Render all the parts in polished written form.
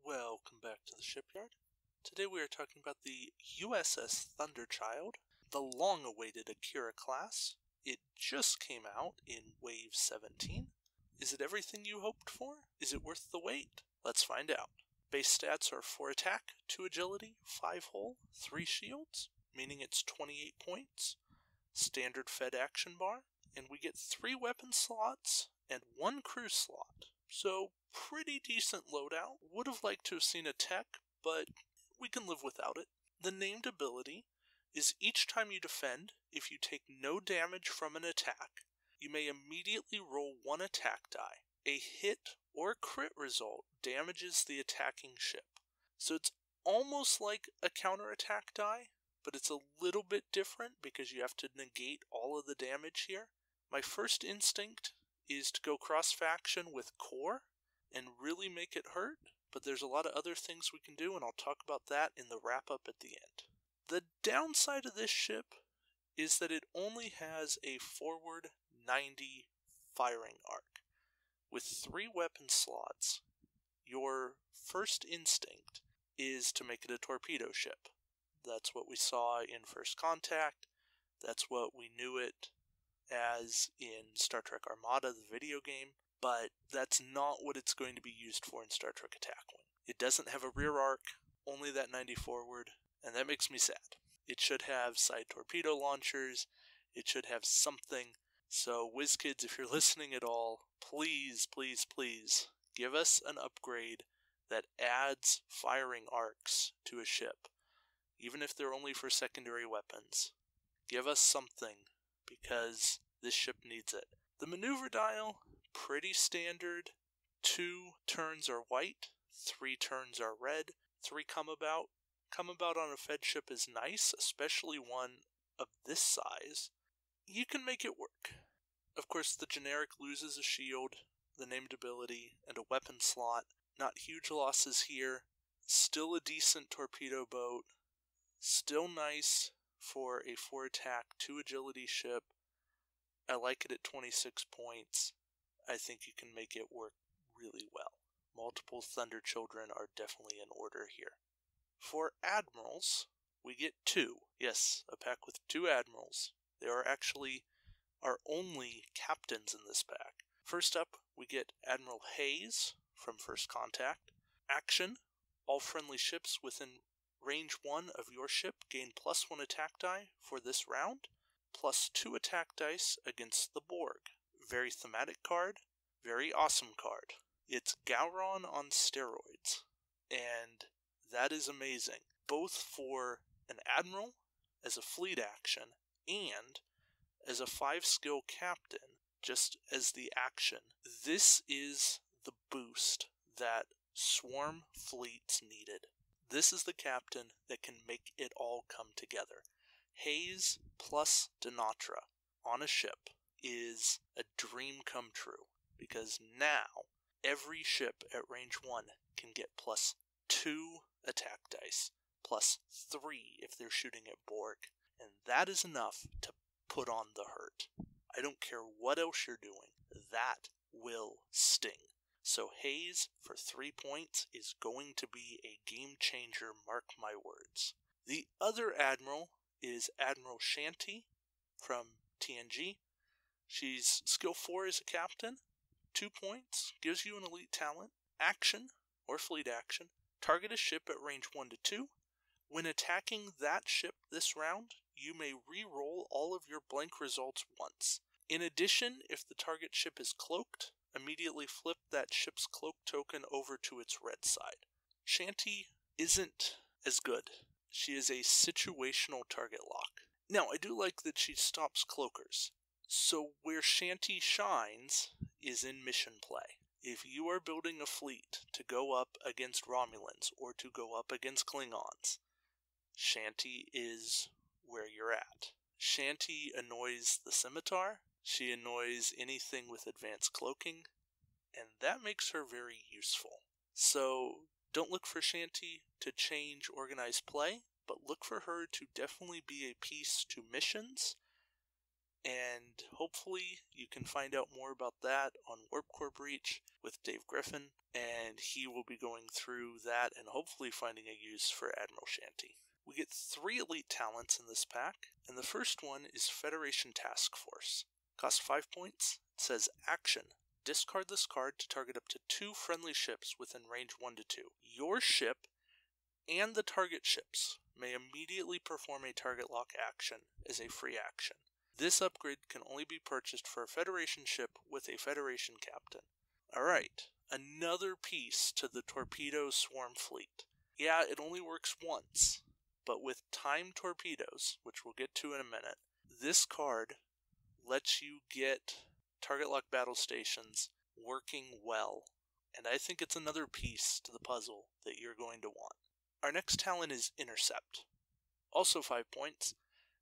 Welcome back to the shipyard. Today we are talking about the USS Thunderchild, the long-awaited Akira class. It just came out in Wave 17. Is it everything you hoped for? Is it worth the wait? Let's find out. Base stats are 4 attack, 2 agility, 5 hull, 3 shields, meaning it's 28 points. Standard fed action bar, and we get 3 weapon slots and 1 crew slot. So, pretty decent loadout. Would have liked to have seen a tech, but we can live without it. The named ability is each time you defend, if you take no damage from an attack, you may immediately roll 1 attack die. A hit or crit result damages the attacking ship. So it's almost like a counterattack die, but it's a little bit different because you have to negate all of the damage here. My first instinct is to go cross-faction with core and really make it hurt, but there's a lot of other things we can do, and I'll talk about that in the wrap-up at the end. The downside of this ship is that it only has a forward 90 firing arc. With 3 weapon slots, your first instinct is to make it a torpedo ship. That's what we saw in First Contact. That's what we knew it as in Star Trek Armada, the video game, but that's not what it's going to be used for in Star Trek Attack Wing. It doesn't have a rear arc, only that 90 forward, and that makes me sad. It should have side torpedo launchers, it should have something. So WizKids, if you're listening at all, please, please, please give us an upgrade that adds firing arcs to a ship, even if they're only for secondary weapons. Give us something, because this ship needs it. The maneuver dial, pretty standard. 2 turns are white, 3 turns are red, 3 come about. Come about on a fed ship is nice, especially one of this size. You can make it work. Of course, the generic loses a shield, the named ability, and a weapon slot. Not huge losses here. Still a decent torpedo boat. Still nice for a 4 attack, 2 agility ship. I like it at 26 points. I think you can make it work really well. Multiple Thunder Children are definitely in order here. For Admirals, we get 2. Yes, a pack with 2 Admirals. They are actually our only captains in this pack. First up, we get Admiral Hayes from First Contact. Action, all friendly ships within range 1 of your ship gain +1 attack die for this round, +2 attack dice against the Borg. Very thematic card, very awesome card. It's Gowron on steroids, and that is amazing, both for an Admiral as a fleet action and as a 5-skill captain, just as the action. This is the boost that swarm fleets needed. This is the captain that can make it all come together. Hayes plus Denatra on a ship is a dream come true, because now every ship at range 1 can get +2 attack dice, +3 if they're shooting at Borg, and that is enough to put on the hurt. I don't care what else you're doing, that will sting. So Hayes for 3 points is going to be a game changer, mark my words. The other Admiral is Admiral Shanti from TNG. She's skill 4 as a captain, 2 points, gives you an elite talent, action, or fleet action, target a ship at range 1 to 2. When attacking that ship this round, you may re-roll all of your blank results once. In addition, if the target ship is cloaked, immediately flip that ship's cloak token over to its red side. Shanti isn't as good. She is a situational target lock. Now, I do like that she stops cloakers. So where Shanti shines is in mission play. If you are building a fleet to go up against Romulans or to go up against Klingons, Shanti is where you're at. Shanti annoys the scimitar. She annoys anything with advanced cloaking, and that makes her very useful. So don't look for Shanti to change organized play, but look for her to definitely be a piece to missions and hopefully you can find out more about that on Warp Core Breach with Dave Griffin, and he will be going through that and hopefully finding a use for Admiral Shanty. We get 3 elite talents in this pack, and the first one is Federation Task Force. Costs 5 points. It says Action. Discard this card to target up to 2 friendly ships within range 1 to 2. Your ship and the target ships may immediately perform a target lock action as a free action. This upgrade can only be purchased for a Federation ship with a Federation captain. Alright, another piece to the Torpedo Swarm fleet. Yeah, it only works once, but with timed torpedoes, which we'll get to in a minute, this card lets you get target lock battle stations working well, and I think it's another piece to the puzzle that you're going to want. Our next talent is Intercept. Also 5 points.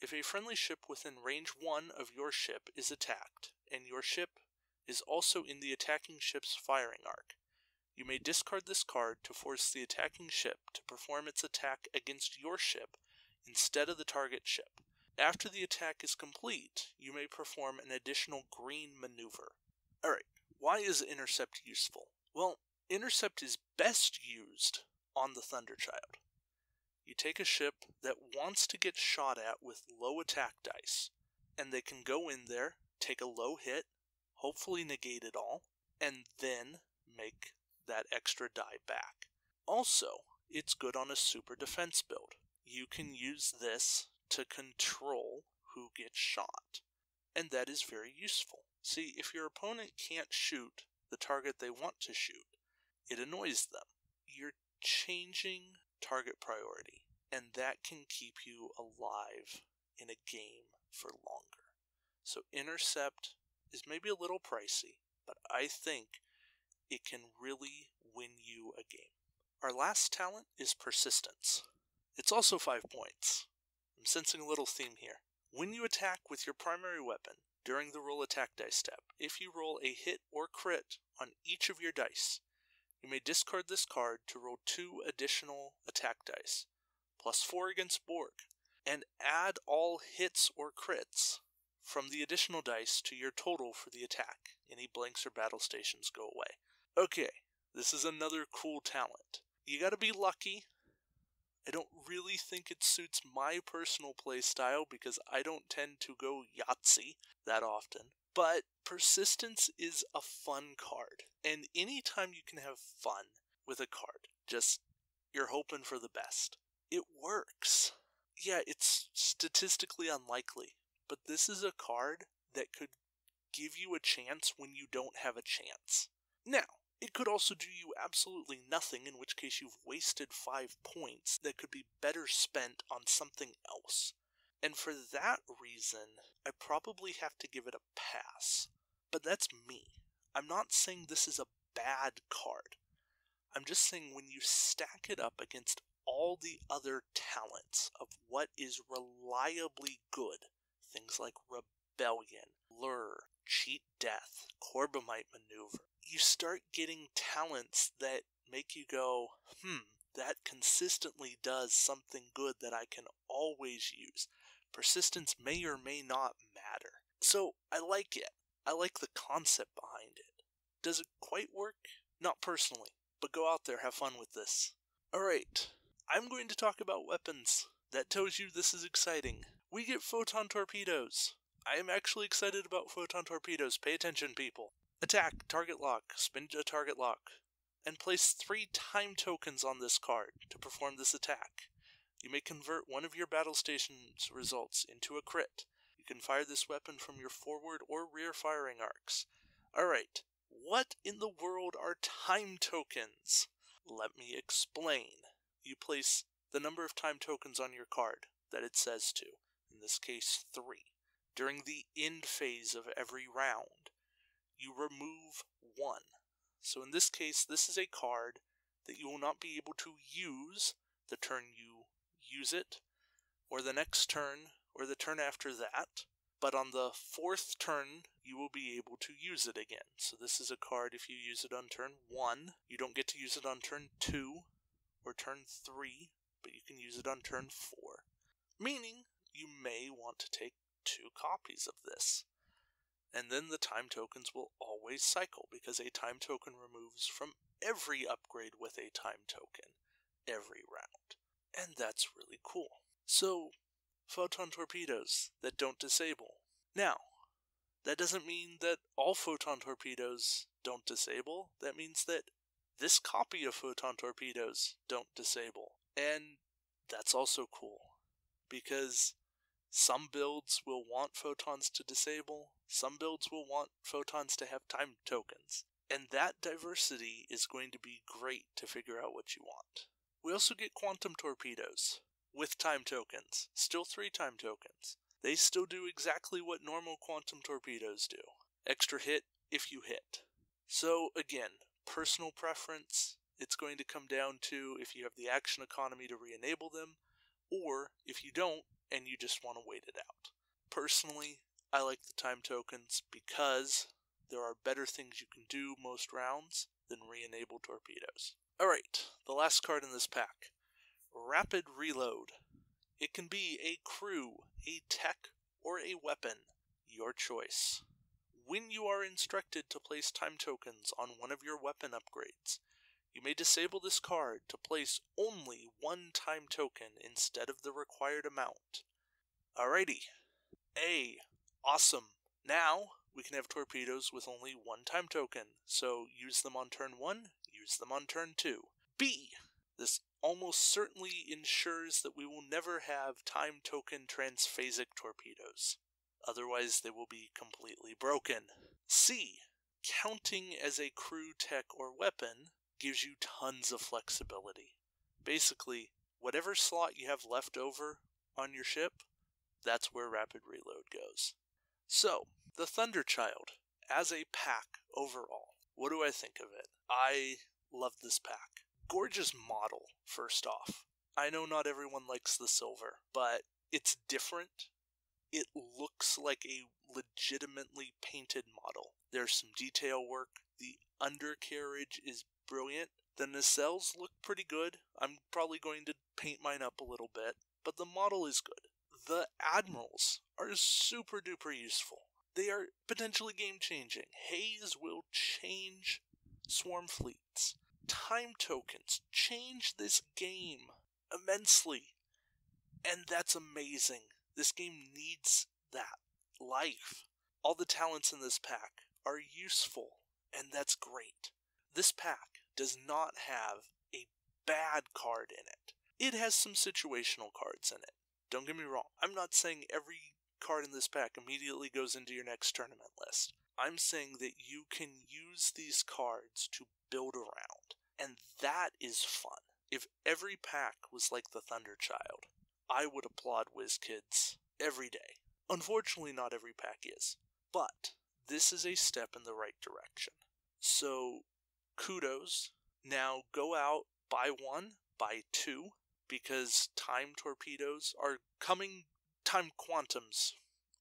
If a friendly ship within range 1 of your ship is attacked, and your ship is also in the attacking ship's firing arc, you may discard this card to force the attacking ship to perform its attack against your ship instead of the target ship. After the attack is complete, you may perform an additional green maneuver. Alright, why is Intercept useful? Well, Intercept is best used on the Thunderchild. You take a ship that wants to get shot at with low attack dice, and they can go in there, take a low hit, hopefully negate it all, and then make that extra die back. Also, it's good on a super defense build. You can use this to control who gets shot, and that is very useful. See, if your opponent can't shoot the target they want to shoot, it annoys them. You're changing target priority, and that can keep you alive in a game for longer. So Intercept is maybe a little pricey, but I think it can really win you a game. Our last talent is Persistence. It's also 5 points. I'm sensing a little theme here. When you attack with your primary weapon during the roll attack dice step, if you roll a hit or crit on each of your dice, you may discard this card to roll 2 additional attack dice, +4 against Borg, and add all hits or crits from the additional dice to your total for the attack. Any blanks or battle stations go away. Okay, this is another cool talent. You gotta be lucky. I don't really think it suits my personal play style because I don't tend to go Yahtzee that often. But Persistence is a fun card. And anytime you can have fun with a card, just you're hoping for the best. It works. Yeah, it's statistically unlikely, but this is a card that could give you a chance when you don't have a chance. Now, it could also do you absolutely nothing, in which case you've wasted 5 points that could be better spent on something else. And for that reason, I probably have to give it a pass. But that's me. I'm not saying this is a bad card. I'm just saying when you stack it up against all the other talents of what is reliably good, things like Rebellion, Lure, Cheat Death, Corbomite Maneuver, you start getting talents that make you go, that consistently does something good that I can always use. Persistence may or may not matter. So I like it. I like the concept behind it. Does it quite work? Not personally, but go out there, have fun with this. Alright, I'm going to talk about weapons. That tells you this is exciting. We get photon torpedoes. I am actually excited about photon torpedoes. Pay attention, people. Attack, target lock, spin a target lock, and place 3 time tokens on this card to perform this attack. You may convert one of your battle station's results into a crit. You can fire this weapon from your forward or rear firing arcs. Alright, what in the world are time tokens? Let me explain. You place the number of time tokens on your card that it says to, in this case 3. During the end phase of every round, you remove 1. So in this case, this is a card that you will not be able to use the turn you use it, or the next turn, or the turn after that. But on the 4th turn, you will be able to use it again. So this is a card, if you use it on turn 1, you don't get to use it on turn 2, or turn 3, but you can use it on turn 4. Meaning, you may want to take 2 copies of this. And then the time tokens will always cycle, because a time token removes from every upgrade with a time token every round. And that's really cool. So, photon torpedoes that don't disable. Now, that doesn't mean that all photon torpedoes don't disable. That means that this copy of photon torpedoes don't disable. And that's also cool, because some builds will want photons to disable, some builds will want photons to have time tokens. And that diversity is going to be great to figure out what you want. We also get quantum torpedoes with time tokens, still 3 time tokens. They still do exactly what normal quantum torpedoes do. Extra hit if you hit. So again, personal preference. It's going to come down to if you have the action economy to re-enable them, or if you don't and you just want to wait it out. Personally, I like the time tokens because there are better things you can do most rounds than re-enable torpedoes. Alright, the last card in this pack. Rapid Reload. It can be a crew, a tech, or a weapon. Your choice. When you are instructed to place time tokens on one of your weapon upgrades, you may disable this card to place only 1 time token instead of the required amount. Alrighty. Awesome. Now, we can have torpedoes with only 1 time token, so use them on turn 1, use them on turn 2. B. This almost certainly ensures that we will never have time token transphasic torpedoes. Otherwise, they will be completely broken. C. Counting as a crew, tech, or weapon gives you tons of flexibility. Basically, whatever slot you have left over on your ship, that's where Rapid Reload goes. So, the Thunderchild, as a pack overall, what do I think of it? I love this pack. Gorgeous model, first off. I know not everyone likes the silver, but it's different. It looks like a legitimately painted model. There's some detail work. The undercarriage is brilliant. The nacelles look pretty good. I'm probably going to paint mine up a little bit, but the model is good. The admirals are super duper useful. They are potentially game changing. Haze will change swarm fleets. Time tokens change this game immensely. And that's amazing. This game needs that life. All the talents in this pack are useful, and that's great. This pack does not have a bad card in it. It has some situational cards in it. Don't get me wrong. I'm not saying every card in this pack immediately goes into your next tournament list. I'm saying that you can use these cards to build around, and that is fun. If every pack was like the Thunderchild, I would applaud WizKids every day. Unfortunately, not every pack is, but this is a step in the right direction. So, kudos. Now go out, buy 1, buy 2, because time torpedoes are coming. Time quantums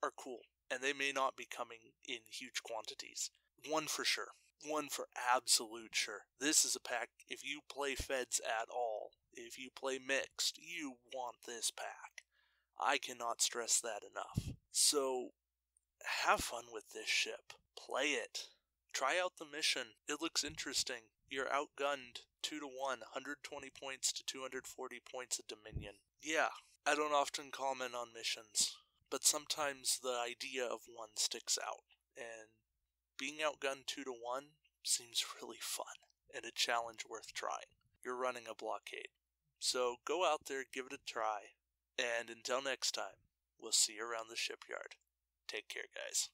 are cool, and they may not be coming in huge quantities. 1 for sure. 1 for absolute sure. This is a pack, if you play Feds at all, if you play Mixed, you want this pack. I cannot stress that enough. So, have fun with this ship. Play it. Try out the mission. It looks interesting. You're outgunned 2 to 1, 120 points to 240 points of Dominion. Yeah, I don't often comment on missions, but sometimes the idea of one sticks out, and being outgunned 2 to 1 seems really fun, and a challenge worth trying. You're running a blockade. So go out there, give it a try, and until next time, we'll see you around the shipyard. Take care, guys.